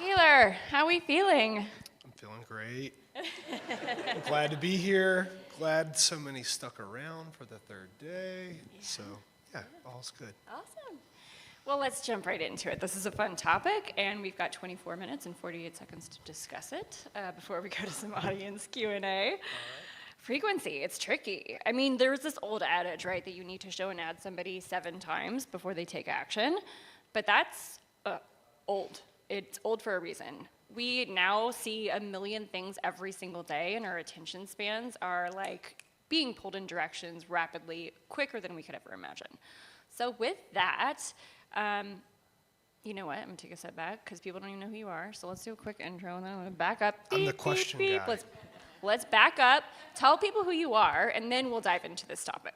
Taylor, how are we feeling? I'm feeling great. I'm glad to be here. Glad so many stuck around for the third day. So, yeah, all's good. Awesome. Well, let's jump right into it. This is a fun topic, and we've got 24 minutes and 48 seconds to discuss it before we go to some audience Q&A. Frequency, it's tricky. I mean, there's this old adage, right, that you need to show an ad somebody 7 times before they take action, but that's old. It's old for a reason. We now see a million things every single day, and our attention spans are like being pulled in directions rapidly, quicker than we could ever imagine. So with that, you know what, I'm gonna take a step back because people don't even know who you are, so let's do a quick intro and then I'm gonna back up. I'm the question guy. Let's back up, tell people who you are, and then we'll dive into this topic.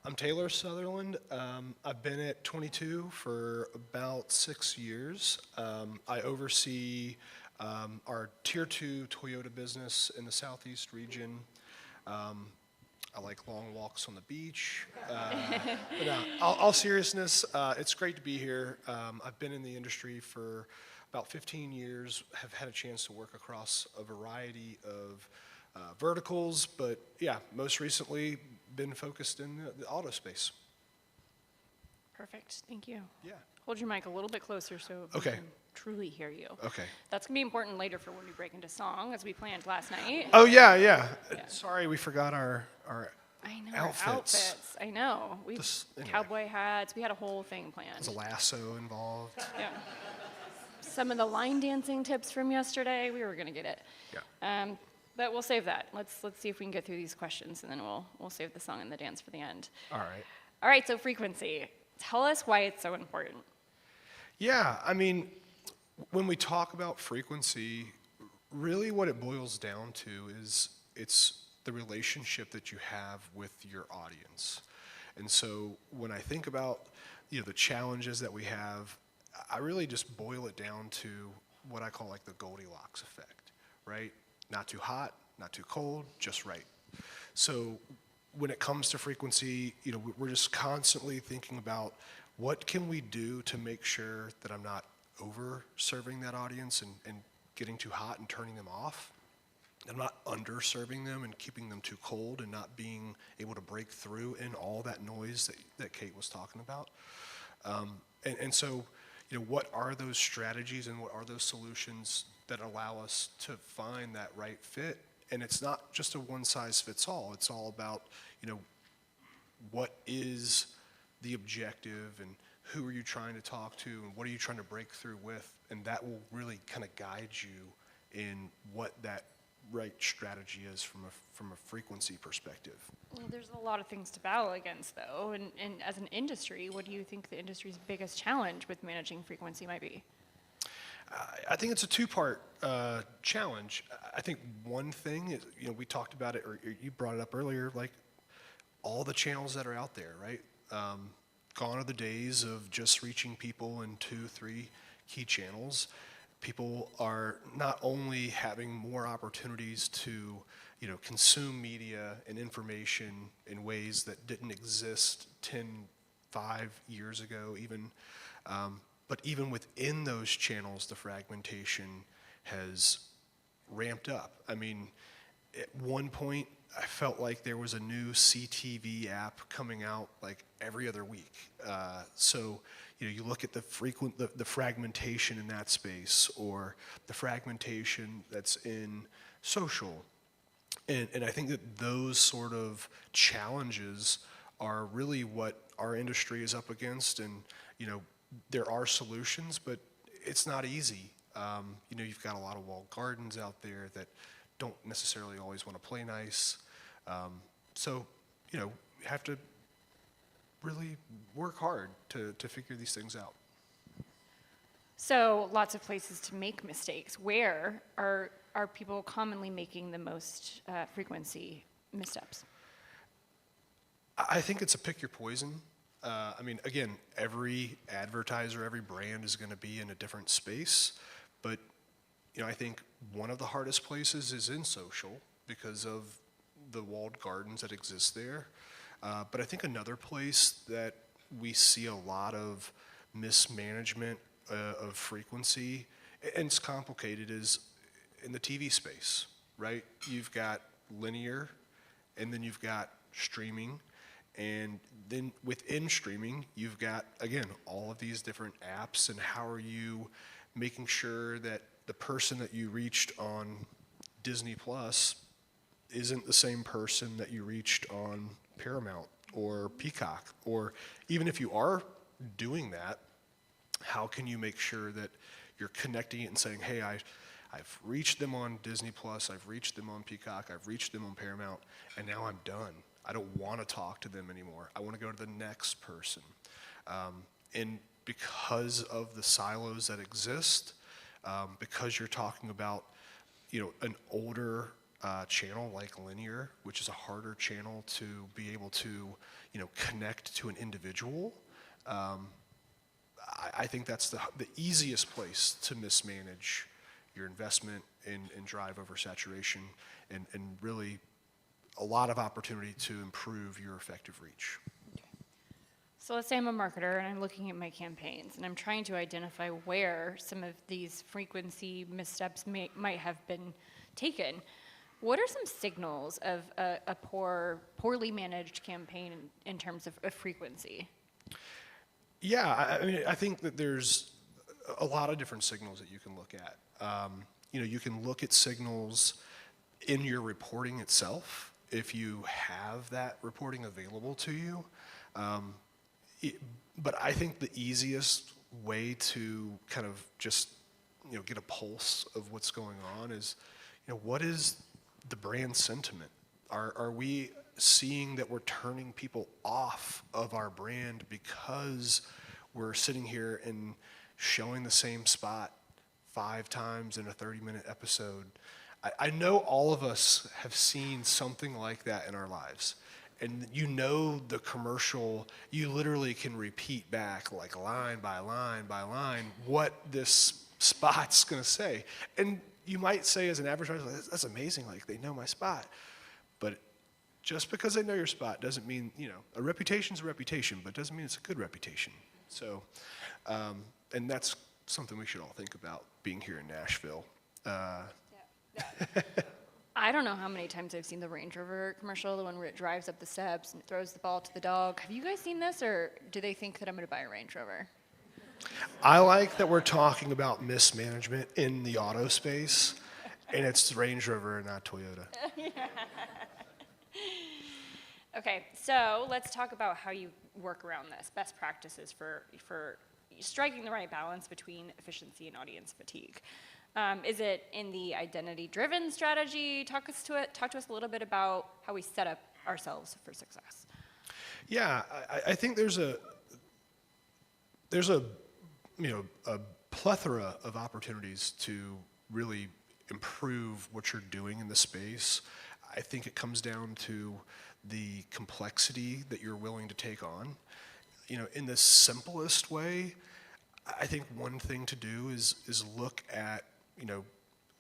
I'm Taylor Southerland. I've been at 22 for about 6 years. I oversee our Tier 2 Toyota business in the Southeast region. I like long walks on the beach. But all seriousness, it's great to be here. I've been in the industry for about 15 years, have had a chance to work across a variety of verticals, but yeah, most recently been focused in the auto space. Perfect, thank you. Yeah. Hold your mic a little bit closer so we can truly hear you. Okay. That's gonna be important later for when we break into song, as we planned last night. Oh yeah. Sorry, we forgot our I know, outfits. I know. We Anyway. cowboy hats. We had a whole thing planned. There's a lasso involved. Yeah. Some of the line dancing tips from yesterday, we were gonna get it. Yeah. But we'll save that. Let's see if we can get through these questions, and then we'll save the song and the dance for the end. All right. All right. So frequency. Tell us why it's so important. Yeah, I mean, when we talk about frequency, really what it boils down to is it's the relationship that you have with your audience. And so when I think about, the challenges that we have, I really just boil it down to what I call like the Goldilocks effect, right? Not too hot, not too cold, just right. So when it comes to frequency, we're just constantly thinking about what can we do to make sure that I'm not over serving that audience and getting too hot and turning them off. I'm not underserving them and keeping them too cold and not being able to break through in all that noise that Kate was talking about. And so, what are those strategies and what are those solutions that allow us to find that right fit? And it's not just a one size fits all. It's all about, what is the objective and who are you trying to talk to and what are you trying to break through with? And that will really kind of guide you in what that right strategy is from a frequency perspective. Well, there's a lot of things to battle against, though. And as an industry, what do you think the industry's biggest challenge with managing frequency might be? I think it's a two-part challenge. I think one thing is, we talked about it, or you brought it up earlier, like all the channels that are out there, right? Gone are the days of just reaching people in 2, 3 key channels. People are not only having more opportunities to, consume media and information in ways that didn't exist 5 years ago even, but even within those channels, the fragmentation has ramped up. I mean, at one point, I felt like there was a new CTV app coming out like every other week. So, you look at the fragmentation in that space, or the fragmentation that's in social. And I think that those sort of challenges are really what our industry is up against. And, there are solutions, but it's not easy. You've got a lot of walled gardens out there that don't necessarily always want to play nice. So, you have to really work hard to figure these things out. So lots of places to make mistakes. Where are people commonly making the most frequency missteps? I think it's a pick your poison. I mean, again, every advertiser, every brand is going to be in a different space, but I think one of the hardest places is in social because of the walled gardens that exist there. But I think another place that we see a lot of mismanagement of frequency and it's complicated, is in the TV space, right? You've got linear, and then you've got streaming, and then within streaming, you've got, again, all of these different apps, and how are you making sure that the person that you reached on Disney Plus isn't the same person that you reached on Paramount or Peacock? Or even if you are doing that, how can you make sure that you're connecting it and saying, hey, I've reached them on Disney Plus, I've reached them on Peacock, I've reached them on Paramount, and now I'm done. I don't want to talk to them anymore. I want to go to the next person. And because of the silos that exist, because you're talking about, an older channel like linear, which is a harder channel to be able to, connect to an individual, I think that's the easiest place to mismanage your investment and drive oversaturation and really a lot of opportunity to improve your effective reach. So let's say I'm a marketer and I'm looking at my campaigns and I'm trying to identify where some of these frequency missteps might have been taken. What are some signals of a poorly managed campaign in terms of frequency? Yeah, I mean, I think that there's a lot of different signals that you can look at. You can look at signals in your reporting itself if you have that reporting available to you. But I think the easiest way to kind of just, get a pulse of what's going on is, what is the brand sentiment? Are we seeing that we're turning people off of our brand because we're sitting here and showing the same spot 5 times in a 30-minute episode? I know all of us have seen something like that in our lives. And the commercial, you literally can repeat back like line by line by line what this spot's going to say. And you might say as an advertiser, that's amazing, like they know my spot. But just because they know your spot doesn't mean, a reputation's a reputation, but doesn't mean it's a good reputation. So, and that's something we should all think about being here in Nashville. I don't know how many times I've seen the Range Rover commercial, the one where it drives up the steps and throws the ball to the dog. Have you guys seen this, or do they think that I'm going to buy a Range Rover? I like that we're talking about mismanagement in the auto space, and it's Range Rover and not Toyota. Okay, so let's talk about how you work around this. Best practices for striking the right balance between efficiency and audience fatigue. Is it in the identity-driven strategy? Talk to us a little bit about how we set up ourselves for success. Yeah, I think there's a plethora of opportunities to really improve what you're doing in the space. I think it comes down to the complexity that you're willing to take on. In the simplest way, I think one thing to do is look at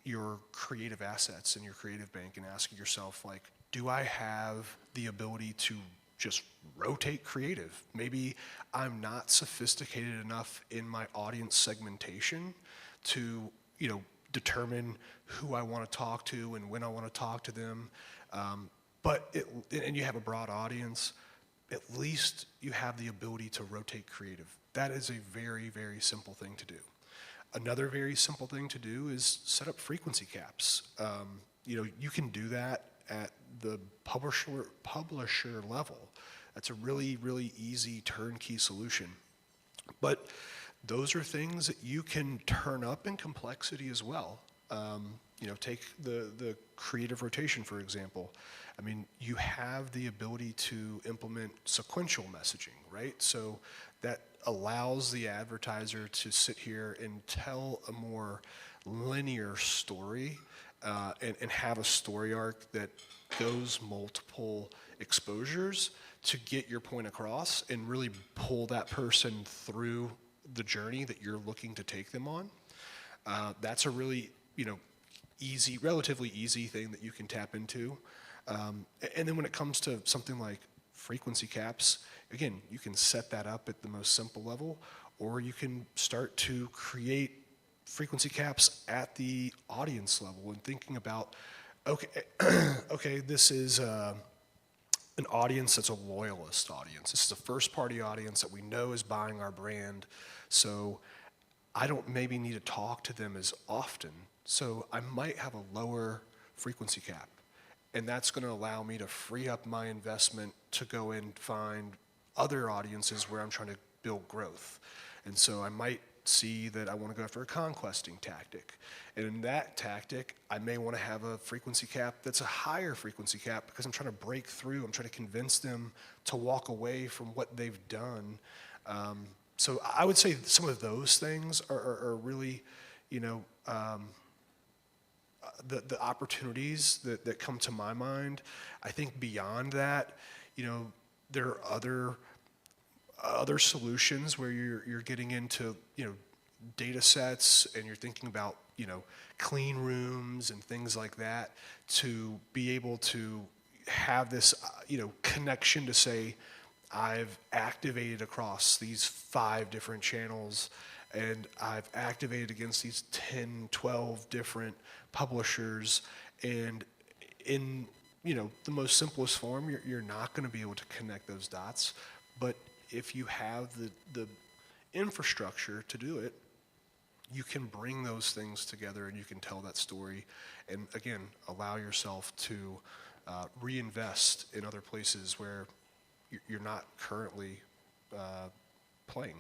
your creative assets and your creative bank and ask yourself, like, do I have the ability to just rotate creative? Maybe I'm not sophisticated enough in my audience segmentation to, determine who I want to talk to and when I want to talk to them. And you have a broad audience, at least you have the ability to rotate creative. That is a very, very simple thing to do. Another very simple thing to do is set up frequency caps. You can do that at the publisher level. That's a really, really easy turnkey solution. But those are things that you can turn up in complexity as well. Take the creative rotation, for example. I mean, you have the ability to implement sequential messaging, right? So that allows the advertiser to sit here and tell a more linear story and have a story arc that goes multiple exposures to get your point across and really pull that person through the journey that you're looking to take them on. That's a really, relatively easy thing that you can tap into. And then when it comes to something like frequency caps, again, you can set that up at the most simple level, or you can start to create frequency caps at the audience level and thinking about, okay, okay, this is an audience that's a loyalist audience. This is a first-party audience that we know is buying our brand, so I don't maybe need to talk to them as often. So I might have a lower frequency cap, and that's going to allow me to free up my investment to go and find other audiences where I'm trying to build growth. And so I might see that I want to go after a conquesting tactic. And in that tactic, I may want to have a frequency cap that's a higher frequency cap because I'm trying to break through. I'm trying to convince them to walk away from what they've done. So I would say some of those things are really, the opportunities that come to my mind. I think beyond that, there are other solutions where you're getting into, data sets, and you're thinking about, clean rooms and things like that, to be able to have this, connection to say, I've activated across these 5 different channels, and I've activated against these 10, 12 different publishers, and in, the most simplest form, you're not going to be able to connect those dots. But if you have the infrastructure to do it, you can bring those things together and you can tell that story, and again, allow yourself to reinvest in other places where you're not currently playing.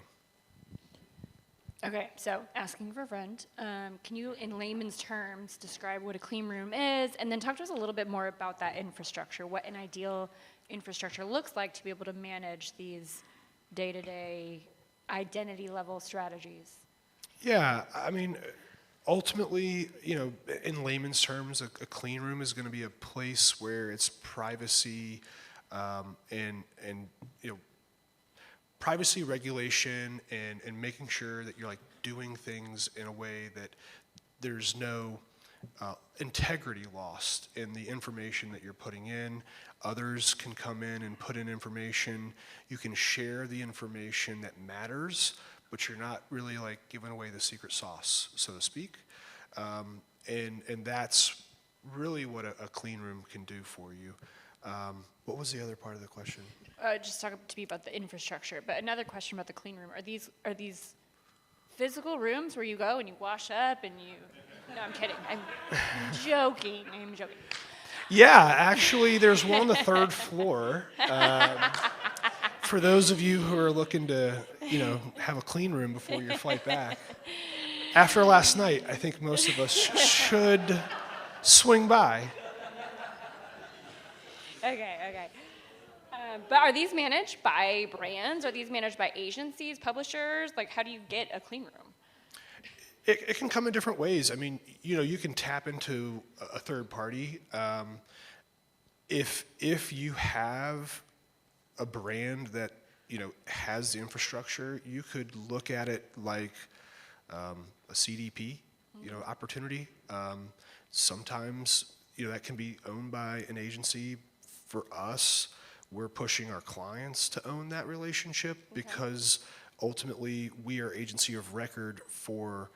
Okay, so asking for a friend, can you, in layman's terms, describe what a clean room is, and then talk to us a little bit more about that infrastructure, what an ideal infrastructure looks like to be able to manage these day-to-day identity-level strategies? Yeah, I mean, ultimately, in layman's terms, a clean room is going to be a place where it's privacy and privacy regulation and making sure that you're doing things in a way that there's no integrity lost in the information that you're putting in. Others can come in and put in information. You can share the information that matters, but you're not really giving away the secret sauce, so to speak. And that's really what a clean room can do for you. What was the other part of the question? Just talk to me about the infrastructure, but another question about the clean room. Are these physical rooms where you go and you wash up and you... No, I'm kidding. I'm joking. Yeah, actually, there's one on the 3rd floor. For those of you who are looking to, have a clean room before your flight back. After last night, I think most of us should swing by. Okay. But are these managed by brands? Are these managed by agencies, publishers? How do you get a clean room? It can come in different ways. I mean, you can tap into a third party. If you have a brand that, has the infrastructure, you could look at it like a CDP, opportunity. Sometimes, that can be owned by an agency. For us, we're pushing our clients to own that relationship because ultimately we are agency of record for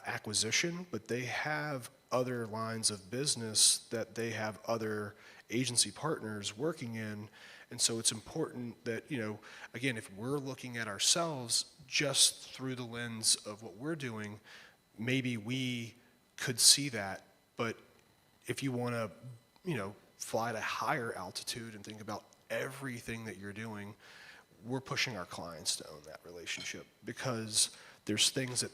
acquisition, but they have other lines of business that they have other agency partners working in. And so it's important that, again, if we're looking at ourselves just through the lens of what we're doing, maybe we could see that. But if you want to, fly at a higher altitude and think about everything that you're doing, we're pushing our clients to own that relationship because there's things that,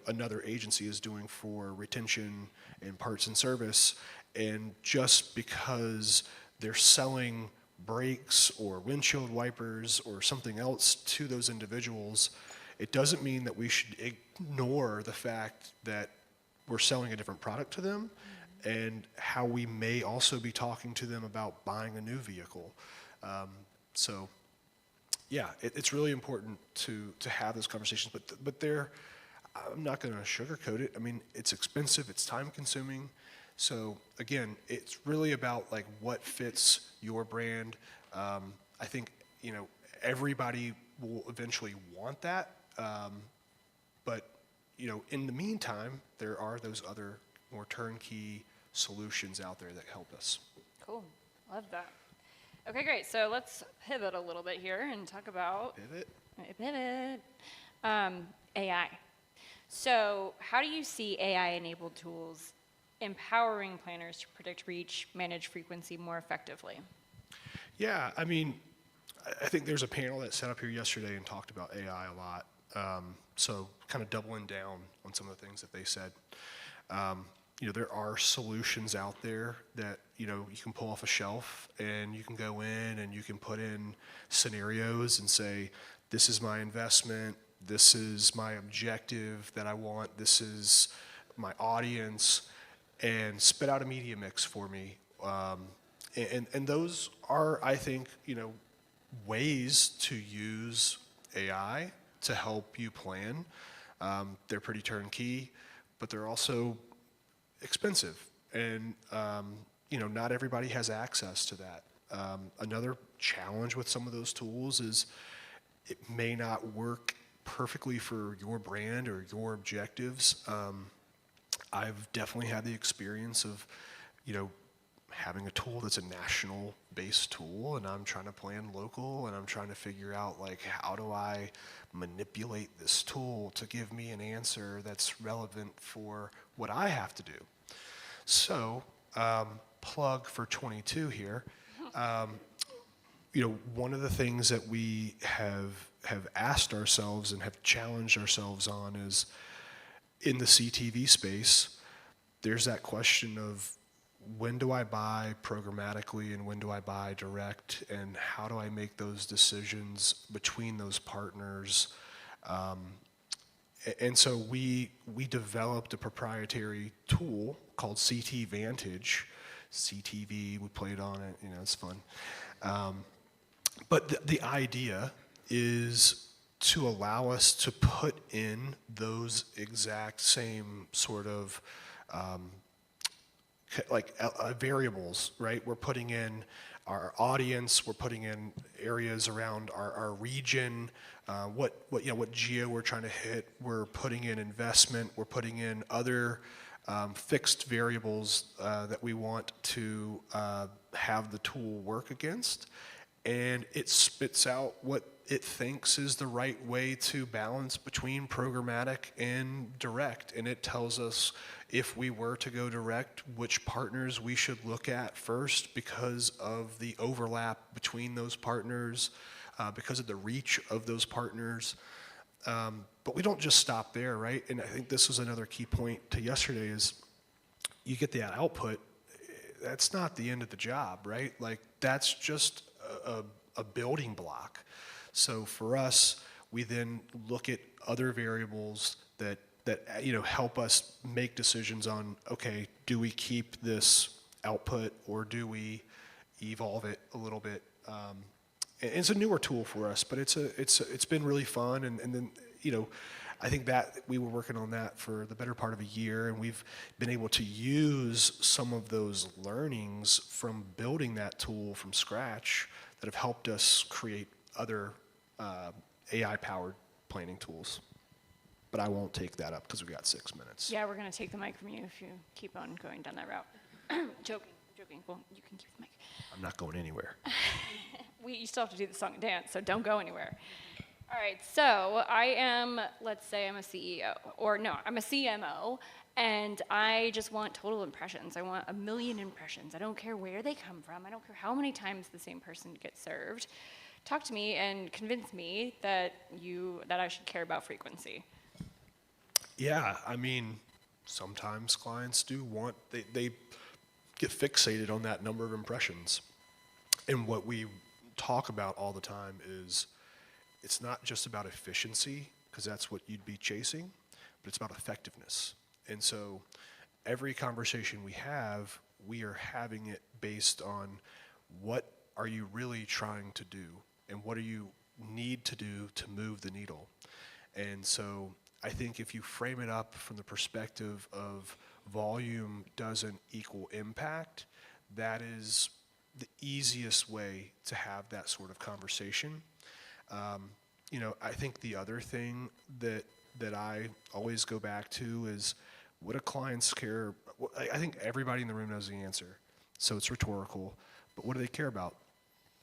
another agency is doing for retention and parts and service. And just because they're selling brakes or windshield wipers or something else to those individuals, it doesn't mean that we should ignore the fact that we're selling a different product to them and how we may also be talking to them about buying a new vehicle. So yeah, it's really important to have those conversations, but I'm not going to sugarcoat it. I mean, it's expensive, it's time consuming. So again, it's really about what fits your brand. I think, everybody will eventually want that. But, in the meantime, there are those other more turnkey solutions out there that help us. Cool. Love that. Okay, great. So let's pivot a little bit here and talk about Pivot. AI. So how do you see AI-enabled tools empowering planners to predict reach, manage frequency more effectively? Yeah, I mean, I think there's a panel that sat up here yesterday and talked about AI a lot. So kind of doubling down on some of the things that they said. There are solutions out there that, you can pull off a shelf and you can go in and you can put in scenarios and say, this is my investment, this is my objective that I want, this is my audience, and spit out a media mix for me. And those are, I think, ways to use AI to help you plan. They're pretty turnkey, but they're also expensive. And, not everybody has access to that. Another challenge with some of those tools is it may not work perfectly for your brand or your objectives. I've definitely had the experience of, having a tool that's a national-based tool, and I'm trying to plan local, and I'm trying to figure out, like, how do I manipulate this tool to give me an answer that's relevant for what I have to do. So, plug for 22 here. One of the things that we have asked ourselves and have challenged ourselves on is, in the CTV space, there's that question of, when do I buy programmatically and when do I buy direct, and how do I make those decisions between those partners? And so we developed a proprietary tool called CT Vantage. CTV, we played on it, it's fun. But the idea is to allow us to put in those exact same sort of variables, right? We're putting in our audience, we're putting in areas around our region, what geo we're trying to hit, we're putting in investment, we're putting in other fixed variables that we want to have the tool work against, and it spits out what it thinks is the right way to balance between programmatic and direct. And it tells us, if we were to go direct, which partners we should look at first because of the overlap between those partners, because of the reach of those partners. But we don't just stop there, right? And I think this was another key point to yesterday is, you get that output, that's not the end of the job, right? Like, that's just a building block. So for us, we then look at other variables that help us make decisions on, okay, do we keep this output or do we evolve it a little bit? And it's a newer tool for us, but it's been really fun. And then I think that we were working on that for the better part of a year, and we've been able to use some of those learnings from building that tool from scratch that have helped us create other AI-powered planning tools. But I won't take that up because we've got 6 minutes. Yeah, we're going to take the mic from you if you keep on going down that route. Joking. Well, you can keep the mic. I'm not going anywhere. You still have to do the song and dance, so don't go anywhere. All right, so let's say I'm a CEO, or no, I'm a CMO, and I just want total impressions. I want 1 million impressions. I don't care where they come from. I don't care how many times the same person gets served. Talk to me and convince me that I should care about frequency. Yeah, I mean, sometimes clients do want, they get fixated on that number of impressions. And what we talk about all the time is, it's not just about efficiency, because that's what you'd be chasing, but it's about effectiveness. And so every conversation we are having it based on, what are you really trying to do? And what do you need to do to move the needle? And so I think if you frame it up from the perspective of volume doesn't equal impact, that is the easiest way to have that sort of conversation. I think the other thing that that I always go back to is, what do clients care? I think everybody in the room knows the answer, so it's rhetorical, but what do they care about?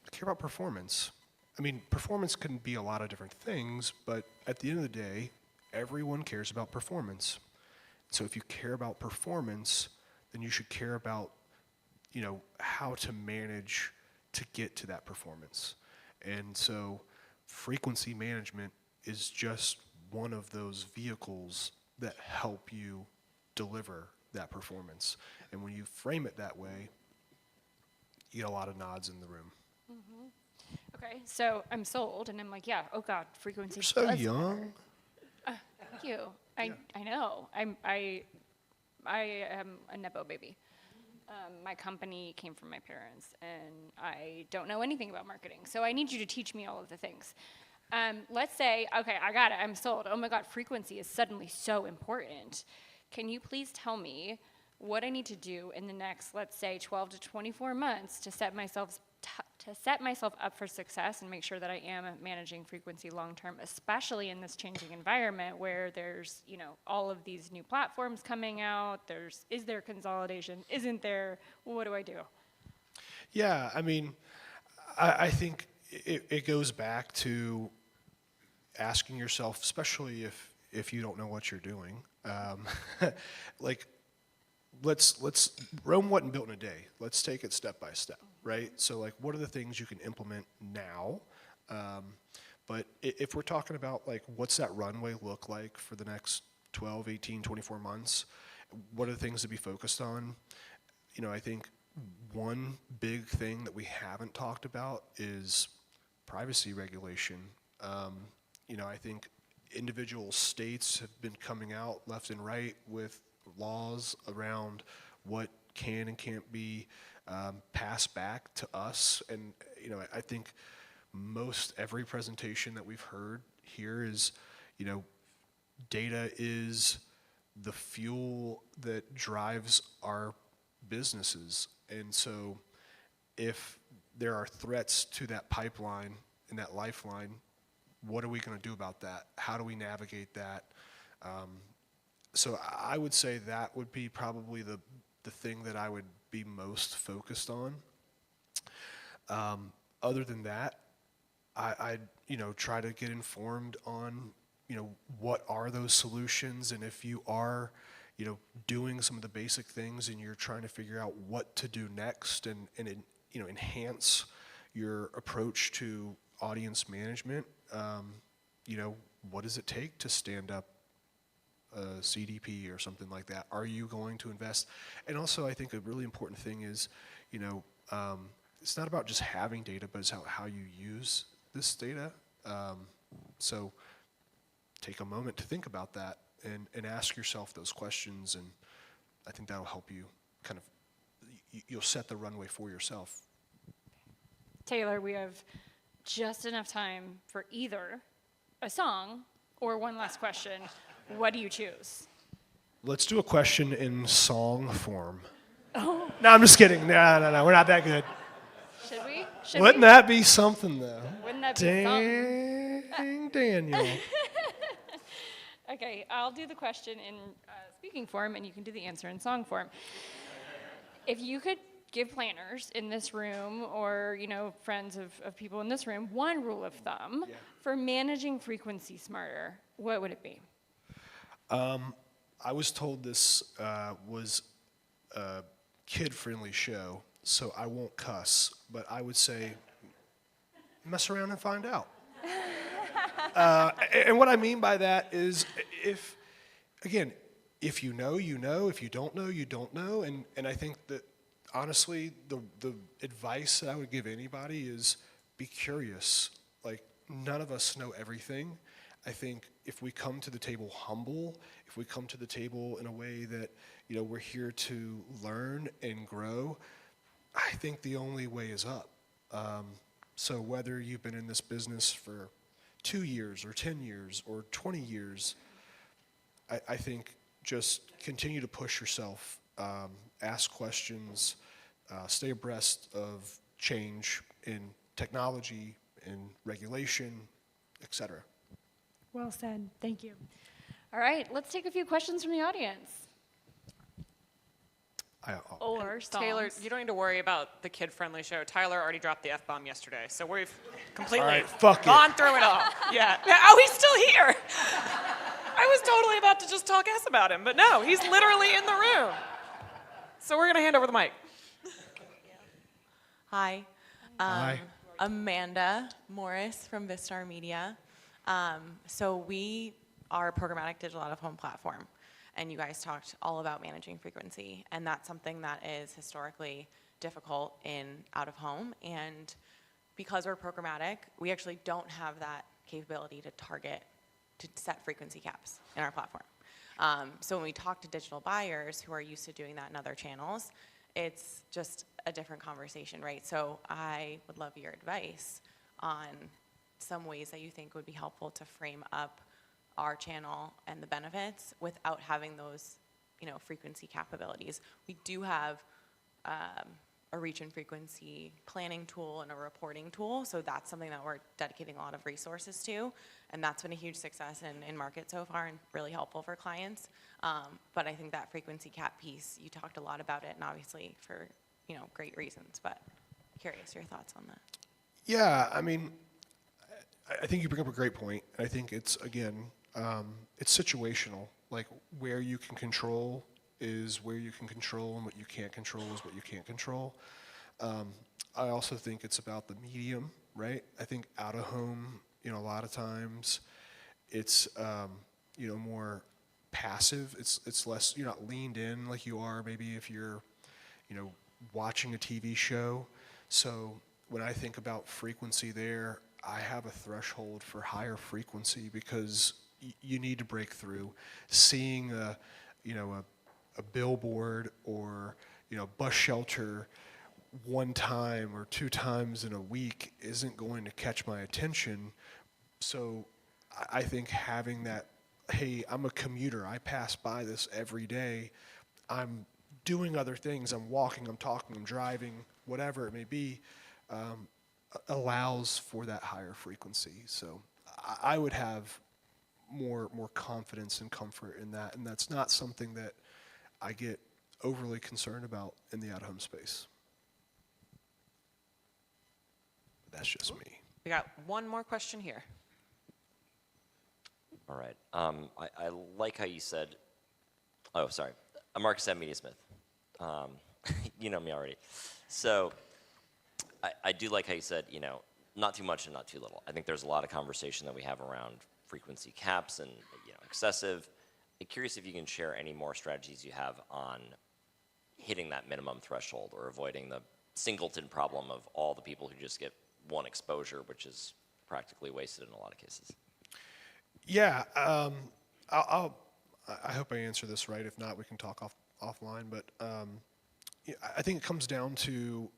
They care about performance. I mean, performance can be a lot of different things, but at the end of the day, everyone cares about performance. So if you care about performance, then you should care about, how to manage to get to that performance. And so frequency management is just one of those vehicles that help you deliver that performance. And when you frame it that way, you get a lot of nods in the room. Okay, so I'm sold, and I'm like, yeah, oh God, frequency. You're so does young. matter. Thank you. I know. I am a Nepo baby. My company came from my parents, and I don't know anything about marketing. So I need you to teach me all of the things. Let's say, okay, I got it. I'm sold. Oh my God, frequency is suddenly so important. Can you please tell me what I need to do in the next, let's say, 12 to 24 months to set myself up for success and make sure that I am managing frequency long term, especially in this changing environment where there's, all of these new platforms coming out. Is there consolidation? Isn't there? What do I do? Yeah, I mean, I think it goes back to asking yourself, especially if you don't know what you're doing, like, let's Rome wasn't built in a day. Let's take it step by step, right? So like, what are the things you can implement now? But if we're talking about like, what's that runway look like for the next 12, 18, 24 months? What are the things to be focused on? I think one big thing that we haven't talked about is privacy regulation. I think individual states have been coming out left and right with laws around what can and can't be passed back to us. And, I think most every presentation that we've heard here is, data is the fuel that drives our businesses. And so if there are threats to that pipeline and that lifeline, what are we going to do about that? How do we navigate that? So I would say that would be probably the thing that I would be most focused on. Other than that, I'd try to get informed on what are those solutions, and if you are doing some of the basic things and you're trying to figure out what to do next and enhance your approach to audience management, what does it take to stand up a CDP or something like that? Are you going to invest? And also, I think a really important thing is, it's not about just having data, but it's how you use this data. So take a moment to think about that and ask yourself those questions, and I think that'll help you you'll set the runway for yourself. Taylor, we have just enough time for either a song or one last question. What do you choose? Let's do a question in song form. Oh. No, I'm just kidding. No, we're not that good. Should we? Wouldn't that be something, though? Wouldn't that be something? Dang, Daniel. Okay, I'll do the question in speaking form, and you can do the answer in song form. If you could give planners in this room or, friends of people in this room, one rule of thumb for managing frequency smarter, what would it be? I was told this was a kid-friendly show, so I won't cuss, but I would say mess around and find out. And what I mean by that is if you know, you know. If you don't know, you don't know. And I think that, honestly, the advice that I would give anybody is be curious. Like, none of us know everything. I think if we come to the table humble, if we come to the table in a way that, we're here to learn and grow, I think the only way is up. So whether you've been in this business for 2 years or 10 years or 20 years, I think just continue to push yourself, ask questions, stay abreast of change in technology, in regulation, etc. Well said. Thank you. All right, let's take a few questions from the audience. Or Taylor, songs. you don't need to worry about the kid-friendly show. Tyler already dropped the F-bomb yesterday, so we've completely All right, fuck it. gone through it all. Yeah. Oh, he's still here. I was totally about to just talk S about him, but no, he's literally in the room. So we're going to hand over the mic. Hi. Hi. Amanda Morris from Vistar Media. So we are a programmatic digital out-of-home platform, and you guys talked all about managing frequency, and that's something that is historically difficult in out-of-home, and because we're programmatic, we actually don't have that capability to target, to set frequency caps in our platform. So when we talk to digital buyers who are used to doing that in other channels, it's just a different conversation, right? So I would love your advice on some ways that you think would be helpful to frame up our channel and the benefits without having those, frequency capabilities. We do have a reach and frequency planning tool and a reporting tool, so that's something that we're dedicating a lot of resources to, and that's been a huge success in market so far and really helpful for clients. But I think that frequency cap piece, you talked a lot about it, and obviously for great reasons, but curious your thoughts on that. Yeah, I mean, I think you bring up a great point. I think it's, again, it's situational. Like, where you can control is where you can control, and what you can't control is what you can't control. I also think it's about the medium, right? I think out of home, a lot of times it's, more passive. It's less, you're not leaned in like you are maybe if you're, watching a TV show. So when I think about frequency there, I have a threshold for higher frequency because you need to break through. Seeing a billboard or bus shelter one time or two times in a week isn't going to catch my attention. So I think having that, hey, I'm a commuter, I pass by this every day, I'm doing other things, I'm walking, I'm talking, I'm driving, whatever it may be, allows for that higher frequency. So I would have more confidence and comfort in that, and that's not something that I get overly concerned about in the out-of-home space. That's just me. We got one more question here. All right. I like how you said, oh, sorry. I'm Marcus at Mediasmith. You know me already. So I do like how you said, not too much and not too little. I think there's a lot of conversation that we have around frequency caps and excessive. I'm curious if you can share any more strategies you have on hitting that minimum threshold or avoiding the singleton problem of all the people who just get one exposure, which is practically wasted in a lot of cases. Yeah, I hope I answer this right. If not, we can talk offline. But I think it comes down to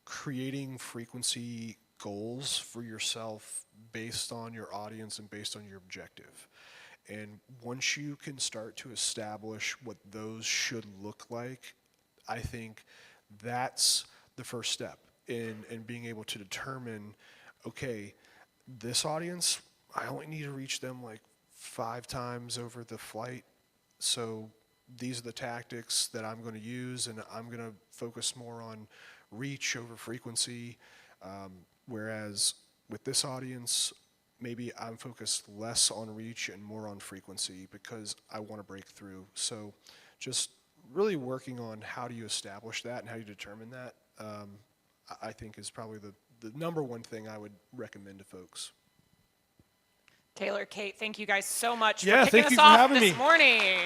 creating frequency goals for yourself based on your audience and based on your objective. And once you can start to establish what those should look like, I think that's the first step in being able to determine, okay, this audience, I only need to reach them like 5 times over the flight. So these are the tactics that I'm going to use, and I'm going to focus more on reach over frequency. Whereas with this audience, maybe I'm focused less on reach and more on frequency because I want to break through. So just really working on how do you establish that and how you determine that, I think is probably the number one thing I would recommend to folks. Taylor, Kate, thank you guys so much Yeah, for kicking thank us you for off having this me. morning.